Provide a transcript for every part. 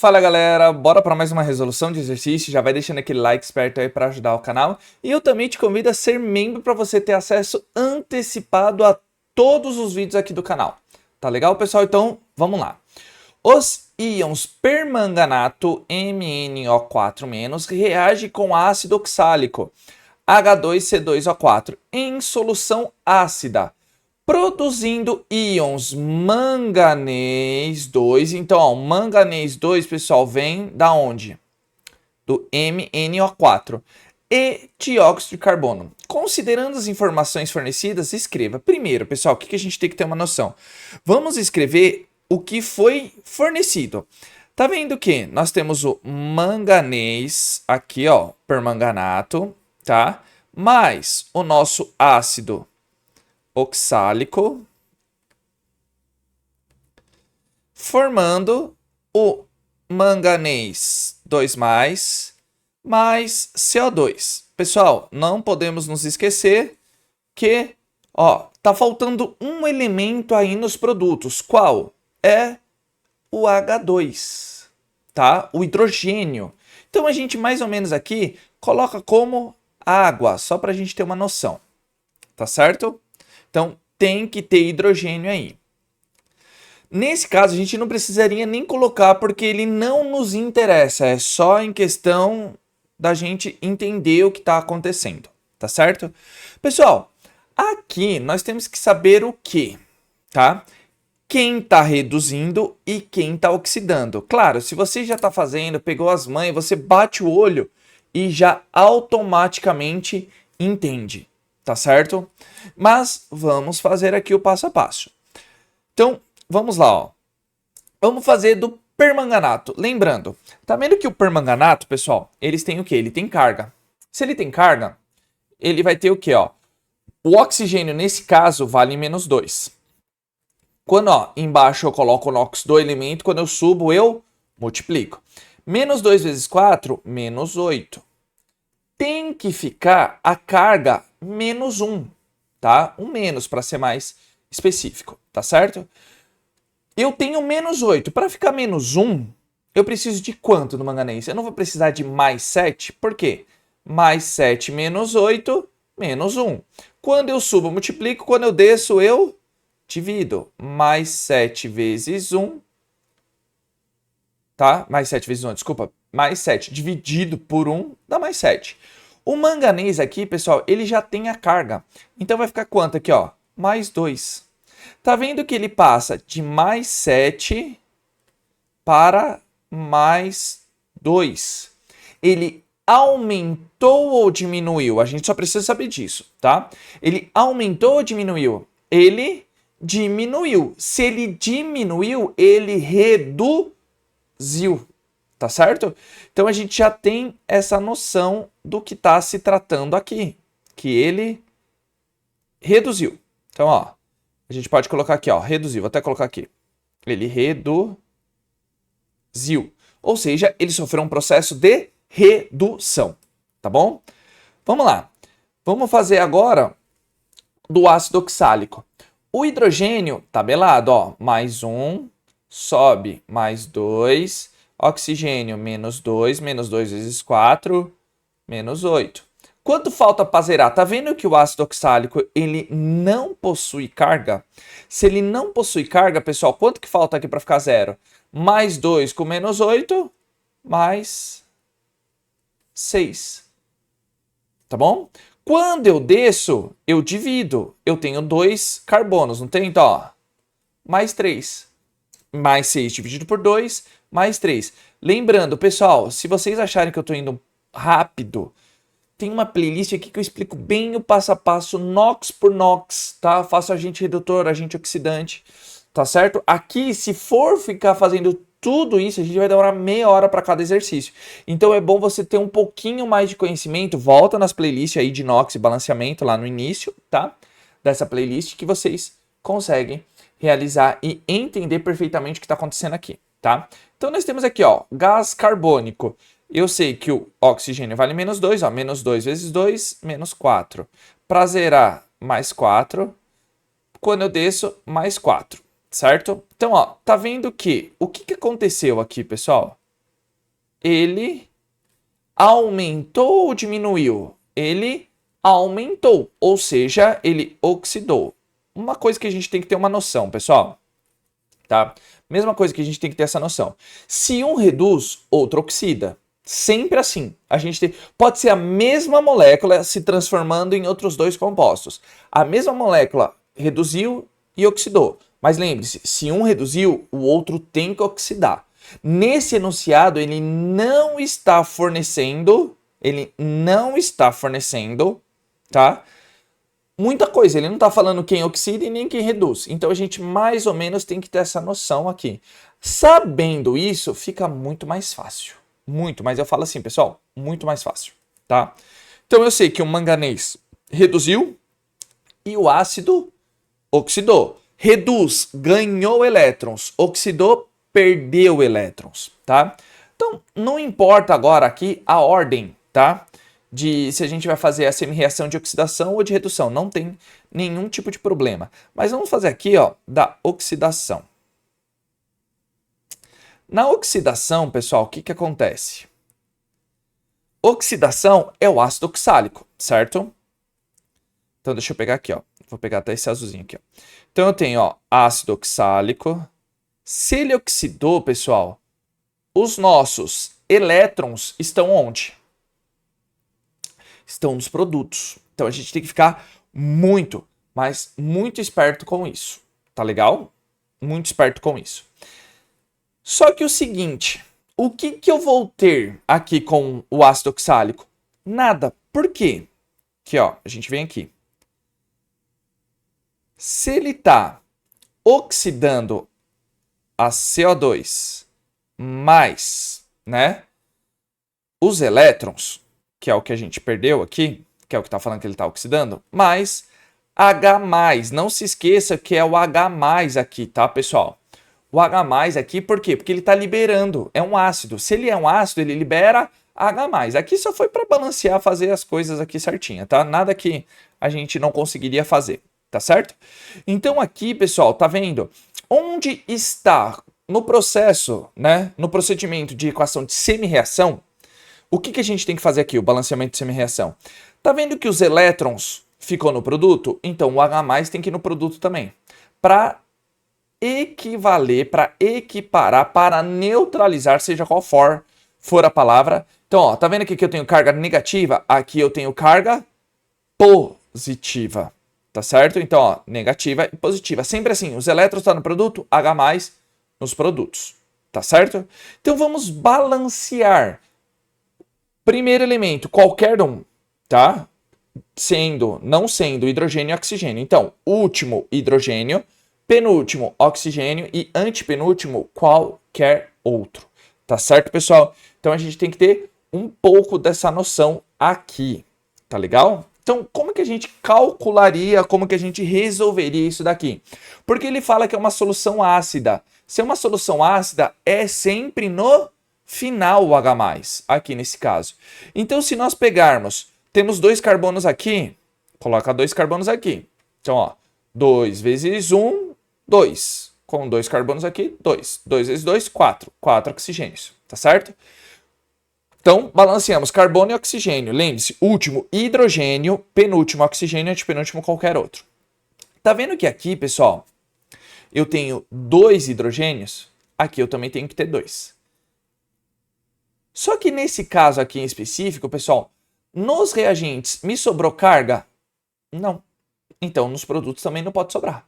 Fala galera, bora para mais uma resolução de exercício, já vai deixando aquele like esperto aí para ajudar o canal. E eu também te convido a ser membro para você ter acesso antecipado a todos os vídeos aqui do canal. Tá legal, pessoal? Então, vamos lá. Os íons permanganato MnO4- reage com ácido oxálico H2C2O4 em solução ácida, produzindo íons manganês 2. Então, ó, manganês 2, pessoal, vem da onde? Do MnO4 e dióxido de carbono. Considerando as informações fornecidas, escreva. Primeiro, pessoal, o que a gente tem que ter uma noção? Vamos escrever o que foi fornecido. Tá vendo que nós temos o manganês aqui, ó, permanganato, tá? Mais o nosso ácido oxálico, formando o manganês 2+, mais CO2. Pessoal, não podemos nos esquecer que, ó, tá faltando um elemento aí nos produtos. Qual? É o H2, tá? O hidrogênio. Então a gente mais ou menos aqui coloca como água, só para a gente ter uma noção, tá certo? Então tem que ter hidrogênio aí. Nesse caso, a gente não precisaria nem colocar, porque ele não nos interessa. É só em questão da gente entender o que está acontecendo, tá certo? Pessoal, aqui nós temos que saber o que, tá? Quem está reduzindo e quem está oxidando. Claro, se você já está fazendo, pegou as manhas, você bate o olho e já automaticamente entende, tá certo? Mas vamos fazer aqui o passo a passo. Então, vamos lá, ó. Vamos fazer do permanganato. Lembrando, tá vendo que o permanganato, pessoal, eles têm o quê? Ele tem carga. Se ele tem carga, ele vai ter o quê, ó? O oxigênio, nesse caso, vale -2. Quando, ó, embaixo eu coloco o NOx do elemento, quando eu subo, eu multiplico. -2 vezes 4, -8. Tem que ficar a carga -1, tá? Um menos, para ser mais específico, tá certo? Eu tenho -8. Para ficar -1, eu preciso de quanto no manganês? Eu não vou precisar de +7. Por quê? +7 menos 8, -1. Quando eu subo, eu multiplico. Quando eu desço, eu divido. +7 vezes 1. Tá? +7 vezes 1, desculpa. +7 dividido por 1 dá +7. O manganês aqui, pessoal, ele já tem a carga. Então vai ficar quanto aqui, ó? +2. Tá vendo que ele passa de +7 para +2. Ele aumentou ou diminuiu? A gente só precisa saber disso, tá? Ele aumentou ou diminuiu? Ele diminuiu. Se ele diminuiu, ele reduziu, tá certo? Então a gente já tem essa noção do que está se tratando aqui, que ele reduziu. Então, ó, a gente pode colocar aqui, ó, reduzir. Vou até colocar aqui. Ele reduziu. Ou seja, ele sofreu um processo de redução, tá bom? Vamos lá. Vamos fazer agora do ácido oxálico. O hidrogênio, tabelado, ó, +1, sobe +2, oxigênio -2, -2 vezes 4, -8. Quanto falta para zerar? Tá vendo que o ácido oxálico ele não possui carga? Se ele não possui carga, pessoal, quanto que falta aqui para ficar zero? +2 com -8, +6. Tá bom? Quando eu desço, eu divido. Eu tenho 2 carbonos, não tem? Então, ó, +3. +6 dividido por 2, +3. Lembrando, pessoal, se vocês acharem que eu estou indo rápido, tem uma playlist aqui que eu explico bem o passo a passo, NOx por NOx, tá? Faço agente redutor, agente oxidante, tá certo? Aqui, se for ficar fazendo tudo isso, a gente vai demorar meia hora para cada exercício. Então é bom você ter um pouquinho mais de conhecimento, volta nas playlists aí de NOx e balanceamento lá no início, tá? Dessa playlist que vocês conseguem realizar e entender perfeitamente o que está acontecendo aqui, tá? Então nós temos aqui, ó, gás carbônico. Eu sei que o oxigênio vale -2, ó, -2 vezes 2, -4. Para zerar, +4. Quando eu desço, +4, certo? Então, ó, tá vendo que o que aconteceu aqui, pessoal? ele aumentou ou diminuiu? Ele aumentou, ou seja, ele oxidou. Uma coisa que a gente tem que ter uma noção, pessoal, tá? Mesma coisa que a gente tem que ter essa noção. Se um reduz, outro oxida. Sempre assim. A gente tem... Pode ser a mesma molécula se transformando em outros dois compostos. A mesma molécula reduziu e oxidou. Mas lembre-se, se um reduziu, o outro tem que oxidar. Nesse enunciado, ele não está fornecendo, tá? Muita coisa, ele não está falando quem oxida e nem quem reduz. Então a gente mais ou menos tem que ter essa noção aqui. Sabendo isso, fica muito mais fácil. Muito, mas eu falo assim, pessoal, muito mais fácil, tá? Então eu sei que o manganês reduziu e o ácido oxidou. Reduz, ganhou elétrons. Oxidou, perdeu elétrons, tá? Então, não importa agora aqui a ordem, tá? De se a gente vai fazer a semi-reação de oxidação ou de redução. Não tem nenhum tipo de problema. Mas vamos fazer aqui, ó, da oxidação. Na oxidação, pessoal, o que que acontece? Oxidação é o ácido oxálico, certo? Então, deixa eu pegar aqui, ó. Vou pegar até esse azulzinho aqui, ó. Então, eu tenho, ó, ácido oxálico. Se ele oxidou, pessoal, os nossos elétrons estão onde? Estão nos produtos. Então, a gente tem que ficar muito, mas muito esperto com isso. Tá legal? Muito esperto com isso. Só que o seguinte, o que que eu vou ter aqui com o ácido oxálico? Nada. Por quê? Aqui, ó, a gente vem aqui. Se ele está oxidando a CO2 mais, né, os elétrons, que é o que a gente perdeu aqui, que é o que está falando que ele está oxidando, mais H+. Não se esqueça que é o H+ aqui, tá, pessoal? O H+ aqui, por quê? Porque ele está liberando, é um ácido. Se ele é um ácido, ele libera H+. Aqui só foi para balancear, fazer as coisas aqui certinha, tá? Nada que a gente não conseguiria fazer, tá certo? Então aqui, pessoal, tá vendo? Onde está no processo, né? No procedimento de equação de semi-reação, o que que a gente tem que fazer aqui, o balanceamento de semi-reação? Tá vendo que os elétrons ficou no produto? Então o H+ tem que ir no produto também. Para equivaler, para equiparar, para neutralizar, seja qual for a palavra. Então, ó, tá vendo aqui que eu tenho carga negativa? Aqui eu tenho carga positiva, tá certo? Então, ó, negativa e positiva. Sempre assim, os elétrons estão no produto, H+ nos produtos, tá certo? Então, vamos balancear. Primeiro elemento, qualquer um, tá? Não sendo hidrogênio e oxigênio. Então, último, hidrogênio. Penúltimo, oxigênio e antepenúltimo, qualquer outro. Tá certo, pessoal? Então a gente tem que ter um pouco dessa noção aqui. Tá legal? Então, como que a gente calcularia, como que a gente resolveria isso daqui? Porque ele fala que é uma solução ácida. Se é uma solução ácida, é sempre no final o H+, aqui nesse caso. Então, se nós pegarmos, temos 2 carbonos aqui, coloca 2 carbonos aqui. Então, ó, 2 vezes 1, 2. Com 2 carbonos aqui, 2. 2 vezes 2, 4. 4 oxigênios, tá certo? Então, balanceamos carbono e oxigênio. Lembre-se, último hidrogênio, penúltimo oxigênio, antepenúltimo qualquer outro. Tá vendo que aqui, pessoal, eu tenho 2 hidrogênios? Aqui eu também tenho que ter 2. Só que nesse caso aqui em específico, pessoal, nos reagentes me sobrou carga? Não. Então, nos produtos também não pode sobrar.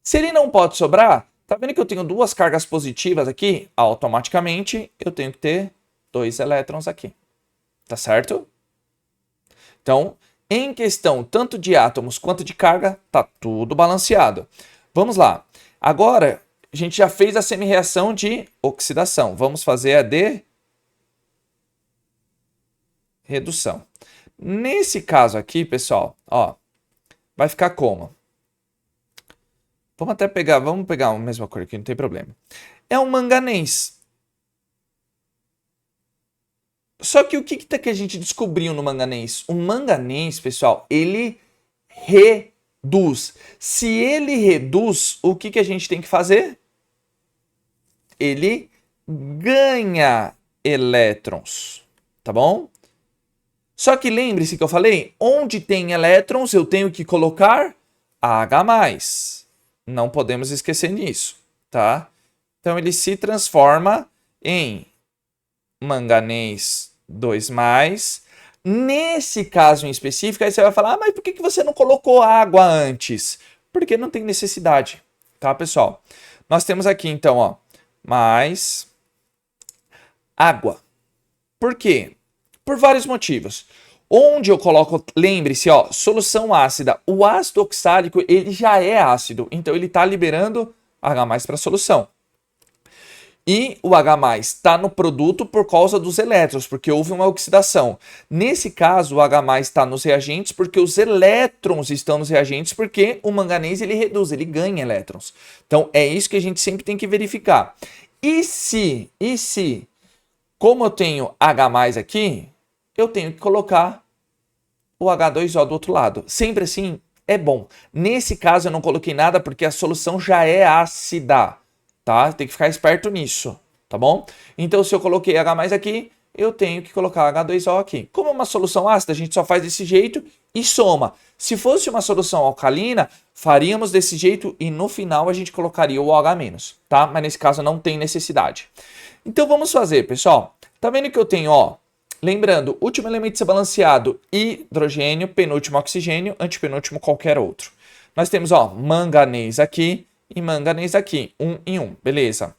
Se ele não pode sobrar, tá vendo que eu tenho 2 cargas positivas aqui? Automaticamente, eu tenho que ter 2 elétrons aqui. Tá certo? Então, em questão tanto de átomos quanto de carga, tá tudo balanceado. Vamos lá. Agora, a gente já fez a semi-reação de oxidação. Vamos fazer a de redução. Nesse caso aqui, pessoal, ó, vai ficar como? Vamos pegar a mesma cor aqui, não tem problema. É um manganês. Só que o que a gente descobriu no manganês? O manganês, pessoal, ele reduz. Se ele reduz, o que a gente tem que fazer? Ele ganha elétrons, tá bom? Só que lembre-se que eu falei, onde tem elétrons eu tenho que colocar H+. Não podemos esquecer nisso, tá? Então ele se transforma em manganês 2+. Nesse caso em específico, aí você vai falar, mas por que você não colocou água antes? Porque não tem necessidade, tá, pessoal? Nós temos aqui, então, ó, mais água. Por quê? Por vários motivos. Onde eu coloco, lembre-se, ó, solução ácida. O ácido oxálico, ele já é ácido, então ele está liberando H+ para a solução. E o H+ está no produto por causa dos elétrons, porque houve uma oxidação. Nesse caso, o H+ está nos reagentes porque os elétrons estão nos reagentes, porque o manganês ele reduz, ele ganha elétrons. Então, é isso que a gente sempre tem que verificar. E se, como eu tenho H+ aqui, eu tenho que colocar o H2O do outro lado. Sempre assim é bom. Nesse caso, eu não coloquei nada porque a solução já é ácida. Tá? Tem que ficar esperto nisso, tá bom? Então, se eu coloquei H+ aqui, eu tenho que colocar H2O aqui. Como é uma solução ácida, a gente só faz desse jeito e soma. Se fosse uma solução alcalina, faríamos desse jeito e no final a gente colocaria o OH-, tá? Mas nesse caso não tem necessidade. Então, vamos fazer, pessoal. Tá vendo que eu tenho, ó, lembrando, último elemento a ser balanceado, hidrogênio, penúltimo oxigênio, antepenúltimo qualquer outro. Nós temos, ó, manganês aqui e manganês aqui, 1 em 1, beleza.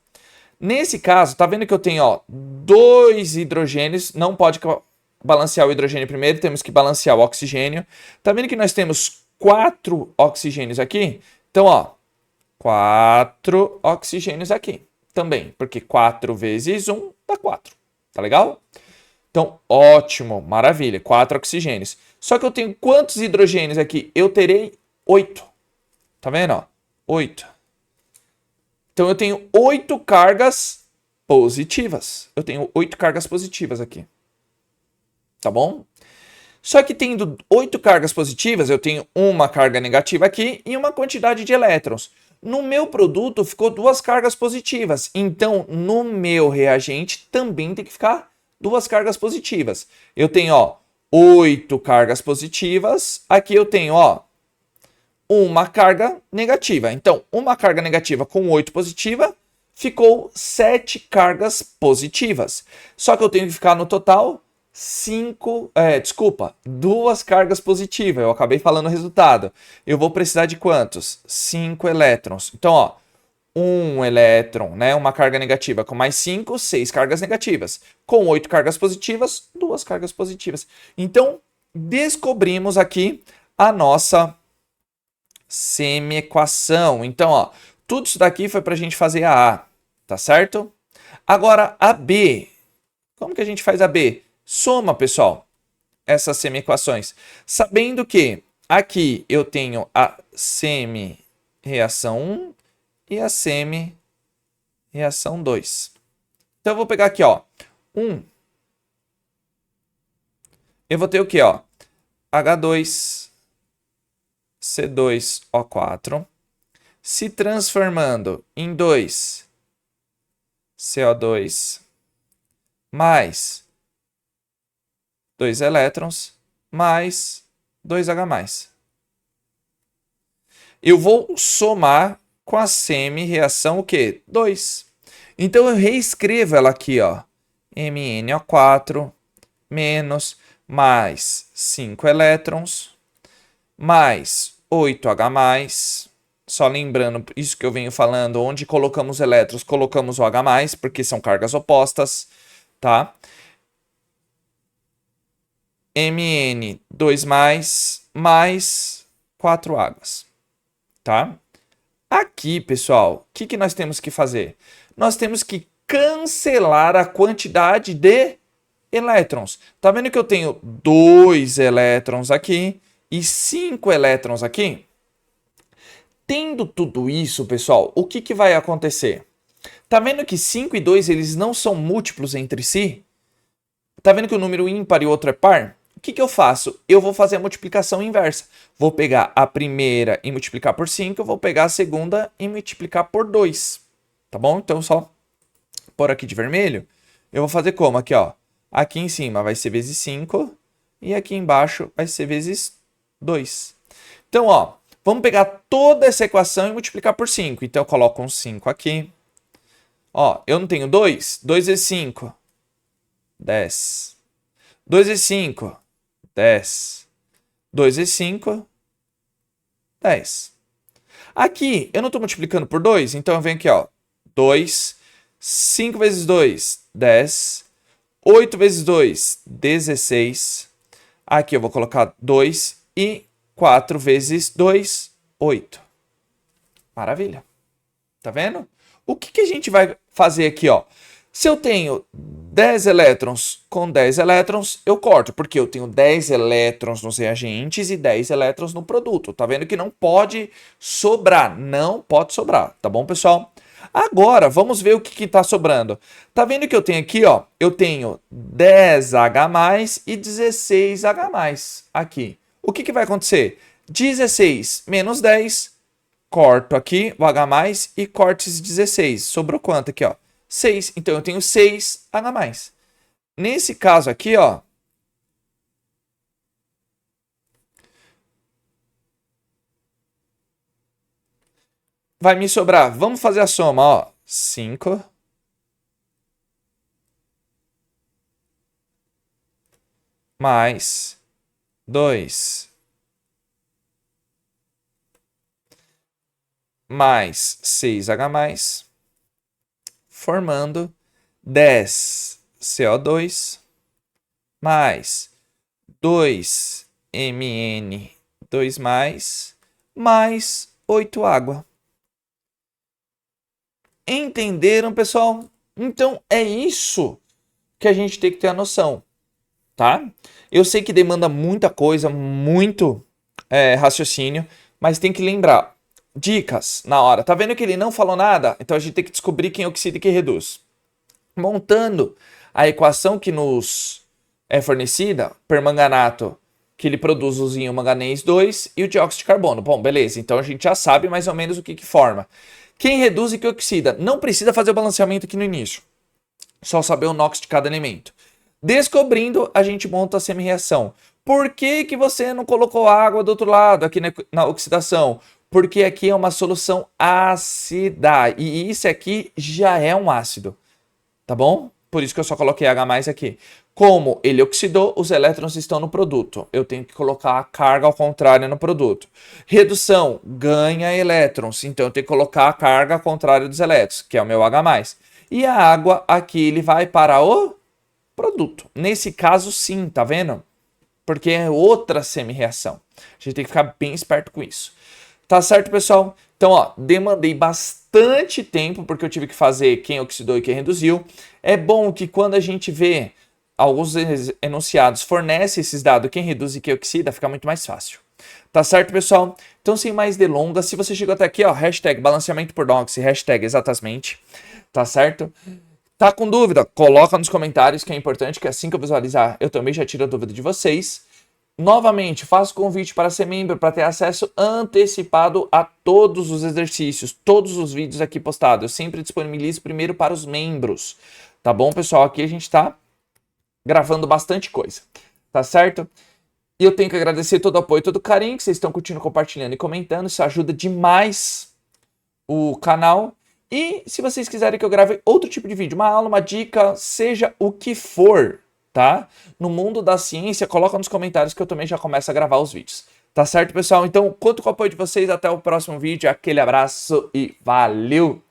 Nesse caso, tá vendo que eu tenho, ó, 2 hidrogênios, não pode balancear o hidrogênio primeiro, temos que balancear o oxigênio. Tá vendo que nós temos 4 oxigênios aqui? Então, ó, 4 oxigênios aqui também, porque 4 vezes 1 dá 4, tá legal? Então, ótimo, maravilha, 4 oxigênios. Só que eu tenho quantos hidrogênios aqui? Eu terei 8, tá vendo, ó? 8. Então, eu tenho 8 cargas positivas. Eu tenho 8 cargas positivas aqui. Tá bom? Só que tendo 8 cargas positivas, eu tenho uma carga negativa aqui e uma quantidade de elétrons. No meu produto, ficou 2 cargas positivas. Então, no meu reagente, também tem que ficar 2 cargas positivas. Eu tenho, ó, 8 cargas positivas. Aqui eu tenho, ó, uma carga negativa. Então, uma carga negativa com 8 positiva, ficou 7 cargas positivas. Só que eu tenho que ficar no total 2 cargas positivas. Eu acabei falando o resultado. Eu vou precisar de quantos? 5 elétrons. Então, ó, 1 elétron, né? Uma carga negativa com mais 5, 6 cargas negativas. Com 8 cargas positivas, 2 cargas positivas. Então, descobrimos aqui a nossa semi-equação. Então, ó, tudo isso daqui foi para a gente fazer a A, tá certo? Agora, a B. Como que a gente faz a B? Soma, pessoal, essas semi-equações. Sabendo que aqui eu tenho a semi-reação 1 e a semi-reação 2. Então, eu vou pegar aqui, ó, 1. Eu vou ter o quê, ó? H2... C2O4, se transformando em 2 CO2 mais 2 elétrons mais 2H+. Eu vou somar com a semi-reação o quê? 2. Então eu reescrevo ela aqui, ó, MnO4 menos mais 5 elétrons mais 8H+, só lembrando isso que eu venho falando, onde colocamos elétrons, colocamos o H+, porque são cargas opostas, tá? Mn2+, mais 4 águas, tá? Aqui, pessoal, o que nós temos que fazer? Nós temos que cancelar a quantidade de elétrons. Tá vendo que eu tenho 2 elétrons aqui e 5 elétrons aqui? Tendo tudo isso, pessoal, o que vai acontecer? Tá vendo que 5 e 2 eles não são múltiplos entre si? Tá vendo que o número ímpar e o outro é par? O que eu faço? Eu vou fazer a multiplicação inversa. Vou pegar a primeira e multiplicar por 5, eu vou pegar a segunda e multiplicar por 2. Tá bom? Então, só pôr aqui de vermelho. eu vou fazer como? Aqui, ó. Aqui em cima vai ser vezes 5 e aqui embaixo vai ser vezes 2. Então, ó, vamos pegar toda essa equação e multiplicar por 5. Então, eu coloco um 5 aqui. Ó, eu não tenho 2? 2 vezes 5, 10. 2 vezes 5, 10. 2 vezes 5, 10. Aqui, eu não estou multiplicando por 2, então eu venho aqui, ó. 2, 5 vezes 2, 10. 8 vezes 2, 16. Aqui eu vou colocar 2 e 4 vezes 2, 8. Maravilha. Tá vendo? O que a gente vai fazer aqui, ó? Se eu tenho 10 elétrons com 10 elétrons, eu corto, porque eu tenho 10 elétrons nos reagentes e 10 elétrons no produto. Tá vendo que não pode sobrar, não pode sobrar, tá bom, pessoal? Agora, vamos ver o que está sobrando. Tá vendo que eu tenho aqui, ó? Eu tenho 10H+, e 16H+, aqui. O que vai acontecer? 16 menos 10, corto aqui o H+, e corto esse 16. Sobrou quanto aqui, ó? 6. Então, eu tenho 6H+. Nesse caso aqui, ó, vai me sobrar, vamos fazer a soma, ó, 5 mais 2 mais 6H+, formando 10 CO2 mais 2Mn2+, mais 8 água. Entenderam, pessoal? Então, é isso que a gente tem que ter a noção, tá? Eu sei que demanda muita coisa, muito raciocínio, mas tem que lembrar. Dicas na hora. Tá vendo que ele não falou nada? Então, a gente tem que descobrir quem oxida e quem reduz. Montando a equação que nos é fornecida, permanganato, que ele produz o zinco manganês 2 e o dióxido de carbono. Bom, beleza. Então, a gente já sabe mais ou menos o que forma. Quem reduz e quem oxida? Não precisa fazer o balanceamento aqui no início. Só saber o NOx de cada elemento. Descobrindo, a gente monta a semi-reação. Por que você não colocou água do outro lado, aqui na oxidação? Porque aqui é uma solução ácida. E isso aqui já é um ácido. Tá bom? Por isso que eu só coloquei H+ aqui. Como ele oxidou, os elétrons estão no produto. Eu tenho que colocar a carga ao contrário no produto. Redução, ganha elétrons. Então eu tenho que colocar a carga ao contrário dos elétrons, que é o meu H+. E a água aqui, ele vai para o produto. Nesse caso, sim, tá vendo? Porque é outra semi-reação. A gente tem que ficar bem esperto com isso. Tá certo, pessoal? Então, ó, demandei bastante tempo, porque eu tive que fazer quem oxidou e quem reduziu. É bom que quando a gente vê alguns enunciados fornece esses dados, quem reduz e quem oxida, fica muito mais fácil. Tá certo, pessoal? Então, sem mais delongas, se você chegou até aqui, ó, hashtag balanceamento por NOx, hashtag exatamente, tá certo? Tá com dúvida? Coloca nos comentários, que é importante, que assim que eu visualizar, eu também já tiro a dúvida de vocês. Novamente, faço convite para ser membro, para ter acesso antecipado a todos os exercícios, todos os vídeos aqui postados. Eu sempre disponibilizo primeiro para os membros. Tá bom, pessoal? Aqui a gente está gravando bastante coisa. Tá certo? E eu tenho que agradecer todo o apoio, todo o carinho que vocês estão curtindo, compartilhando e comentando. Isso ajuda demais o canal. E se vocês quiserem que eu grave outro tipo de vídeo, uma aula, uma dica, seja o que for, tá? No mundo da ciência, coloca nos comentários que eu também já começo a gravar os vídeos. Tá certo, pessoal? Então, conto com o apoio de vocês. Até o próximo vídeo. Aquele abraço e valeu!